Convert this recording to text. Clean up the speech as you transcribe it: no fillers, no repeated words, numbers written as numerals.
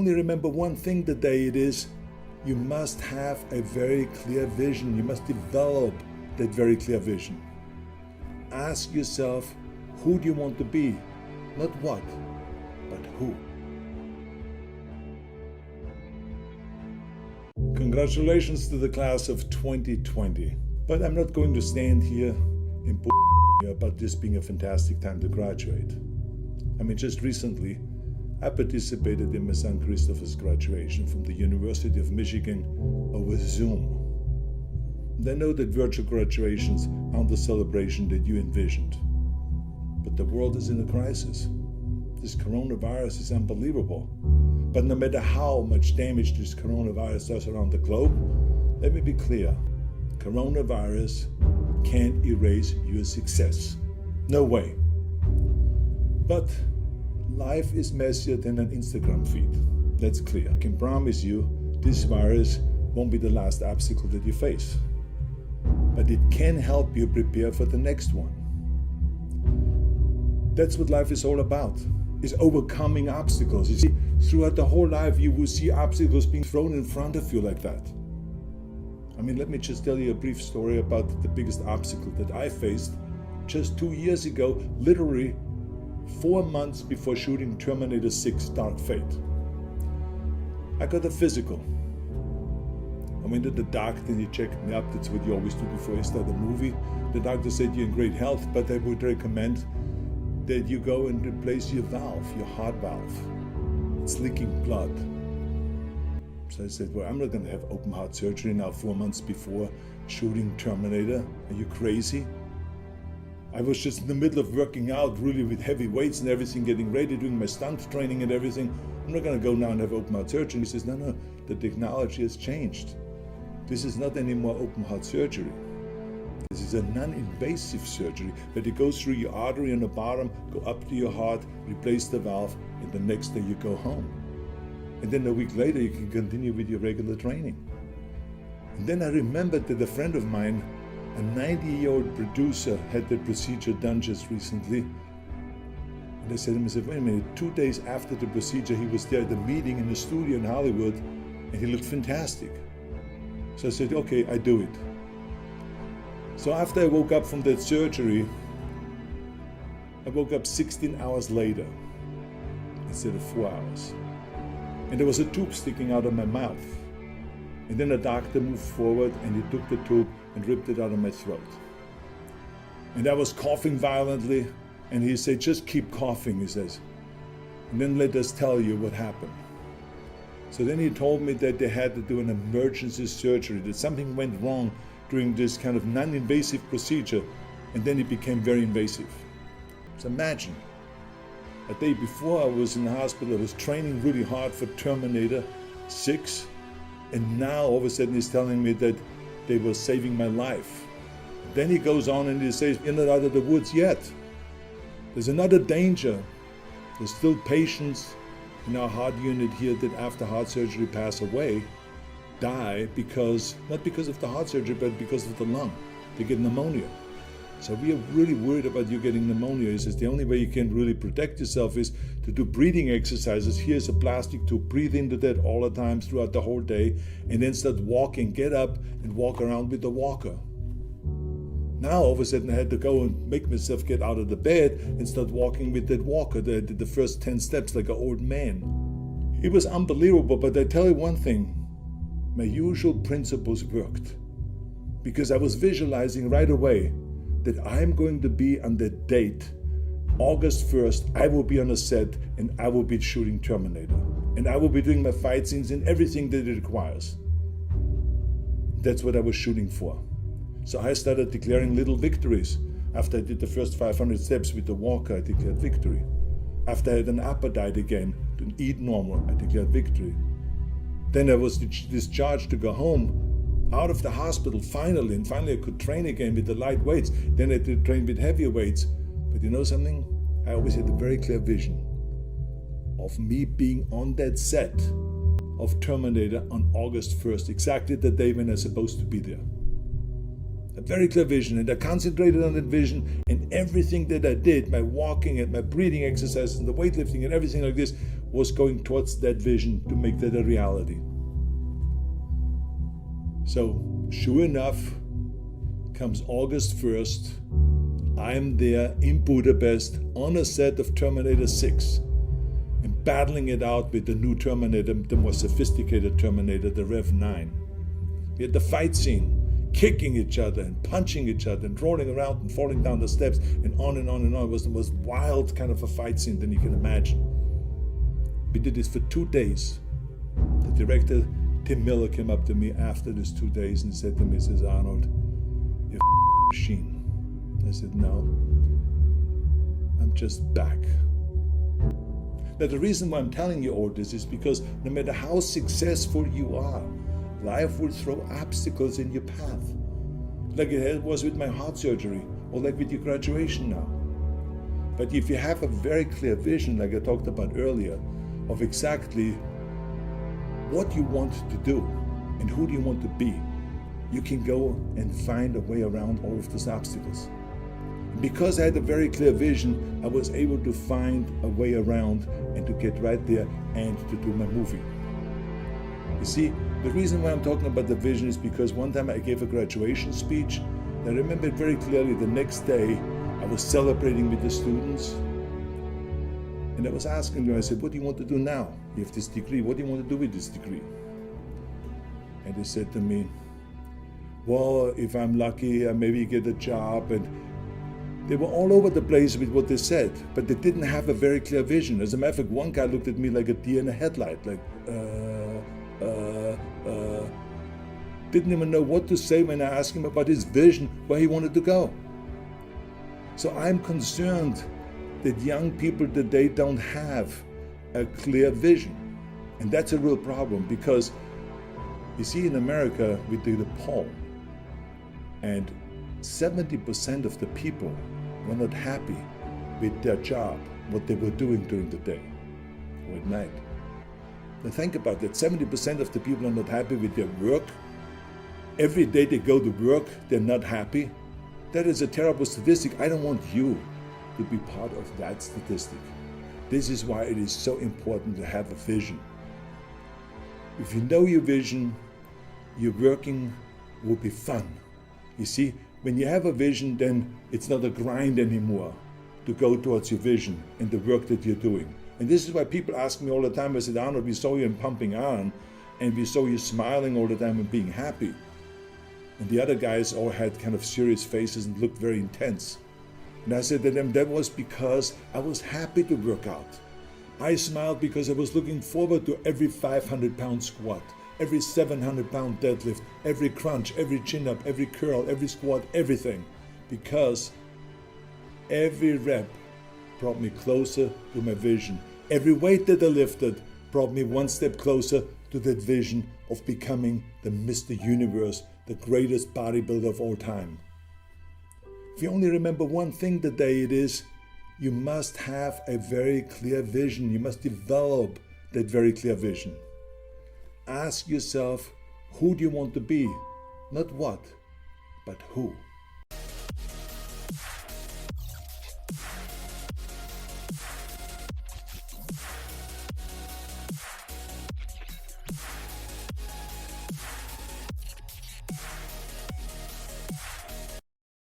Only remember one thing today, it is you must have a very clear vision. You must develop that very clear vision. Ask yourself, who do you want to be? Not what, but who. Congratulations to the class of 2020. But I'm not going to stand here and about this being a fantastic time to graduate. I mean, just recently, I participated in my son Christopher's graduation from the University of Michigan over Zoom. And I know that virtual graduations aren't the celebration that you envisioned. But the world is in a crisis. This coronavirus is unbelievable. But no matter how much damage this coronavirus does around the globe, let me be clear. Coronavirus can't erase your success. No way. But life is messier than an Instagram feed. That's clear. I can promise you this virus won't be the last obstacle that you face. But it can help you prepare for the next one. That's what life is all about, is overcoming obstacles. You see, throughout the whole life you will see obstacles being thrown in front of you like that. I mean, let me just tell you a brief story about the biggest obstacle that I faced just 2 years ago, literally 4 months before shooting Terminator 6 Dark Fate. I got a physical. I went to the doctor and he checked me up. That's what you always do before you start a movie. The doctor said you're in great health, but I would recommend that you go and replace your valve, your heart valve. It's leaking blood. So I said, well, I'm not going to have open heart surgery now 4 months before shooting Terminator. Are you crazy? I was just in the middle of working out really with heavy weights and everything, getting ready, doing my stunt training and everything. I'm not going to go now and have open heart surgery. He says, no, the technology has changed. This is not anymore open heart surgery. This is a non-invasive surgery, but it goes through your artery on the bottom, go up to your heart, replace the valve, and the next day you go home. And then a week later you can continue with your regular training. And then I remembered that a friend of mine, a 90-year-old producer, had the procedure done just recently. And I said to him, wait a minute, 2 days after the procedure he was there at the meeting in the studio in Hollywood, and he looked fantastic. So I said, okay, I do it. So after I woke up from that surgery, I woke up 16 hours later instead of 4 hours. And there was a tube sticking out of my mouth. And then a doctor moved forward and he took the tube and ripped it out of my throat. And I was coughing violently, and he said, just keep coughing, he says. And then let us tell you what happened. So then he told me that they had to do an emergency surgery, that something went wrong during this kind of non-invasive procedure, and then it became very invasive. So imagine, a day before I was in the hospital, I was training really hard for Terminator 6, and now all of a sudden he's telling me that they were saving my life. Then he goes on and he says, you're not out of the woods yet. There's another danger. There's still patients in our heart unit here that after heart surgery pass away, die because, not because of the heart surgery, but because of the lung. They get pneumonia. So we are really worried about you getting pneumonia. He says the only way you can really protect yourself is to do breathing exercises. Here's a plastic tube, breathe into that all the time throughout the whole day, and then start walking, get up and walk around with the walker. Now all of a sudden I had to go and make myself get out of the bed and start walking with that walker. I did the first 10 steps like an old man. It was unbelievable, but I tell you one thing, my usual principles worked. Because I was visualizing right away that I'm going to be on that date, August 1st, I will be on a set and I will be shooting Terminator. And I will be doing my fight scenes and everything that it requires. That's what I was shooting for. So I started declaring little victories. After I did the first 500 steps with the walker, I declared victory. After I had an appetite again, to eat normal, I declared victory. Then I was discharged to go home, out of the hospital finally, and finally I could train again with the light weights. Then I did train with heavier weights. But you know something? I always had a very clear vision of me being on that set of Terminator on August 1st, exactly the day when I was supposed to be there. A very clear vision, and I concentrated on that vision, and everything that I did, my walking and my breathing exercises and the weightlifting and everything like this, was going towards that vision to make that a reality. So, sure enough, comes August 1st, I'm there in Budapest on a set of Terminator 6 and battling it out with the new Terminator, the more sophisticated Terminator, the Rev 9. We had the fight scene, kicking each other and punching each other and rolling around and falling down the steps and on and on and on. It was the most wild kind of a fight scene than you can imagine. We did this for 2 days. The director, Tim Miller, came up to me after these 2 days and said to me, says, Arnold, you're a machine. I said, no, I'm just back. Now the reason why I'm telling you all this is because no matter how successful you are, life will throw obstacles in your path. Like it was with my heart surgery, or like with your graduation now. But if you have a very clear vision, like I talked about earlier, of exactly what you want to do and who do you want to be, you can go and find a way around all of those obstacles. Because I had a very clear vision, I was able to find a way around and to get right there and to do my movie. You see, the reason why I'm talking about the vision is because one time I gave a graduation speech. And I remember it very clearly. The next day, I was celebrating with the students. And I was asking them, I said, what do you want to do now? You have this degree. What do you want to do with this degree? And they said to me, well, if I'm lucky, I maybe get a job. And they were all over the place with what they said, but they didn't have a very clear vision. As a matter of fact, one guy looked at me like a deer in a headlight, like, didn't even know what to say when I asked him about his vision, where he wanted to go. So I'm concerned that young people today don't have a clear vision. And that's a real problem because, you see, in America, we did a poll, and 70% of the people were not happy with their job, what they were doing during the day or at night. Now think about that, 70% of the people are not happy with their work. Every day they go to work, they're not happy. That is a terrible statistic. I don't want you to be part of that statistic. This is why it is so important to have a vision. If you know your vision, your working will be fun. You see, when you have a vision, then it's not a grind anymore to go towards your vision and the work that you're doing. And this is why people ask me all the time, I said, Arnold, we saw you in Pumping Iron, and we saw you smiling all the time and being happy. And the other guys all had kind of serious faces and looked very intense. And I said to them, that was because I was happy to work out. I smiled because I was looking forward to every 500-pound squat, every 700-pound deadlift, every crunch, every chin-up, every curl, every squat, everything. Because every rep brought me closer to my vision. Every weight that I lifted brought me one step closer to that vision of becoming the Mr. Universe, the greatest bodybuilder of all time. If you only remember one thing today, it is you must have a very clear vision. You must develop that very clear vision. Ask yourself, who do you want to be? Not what, but who.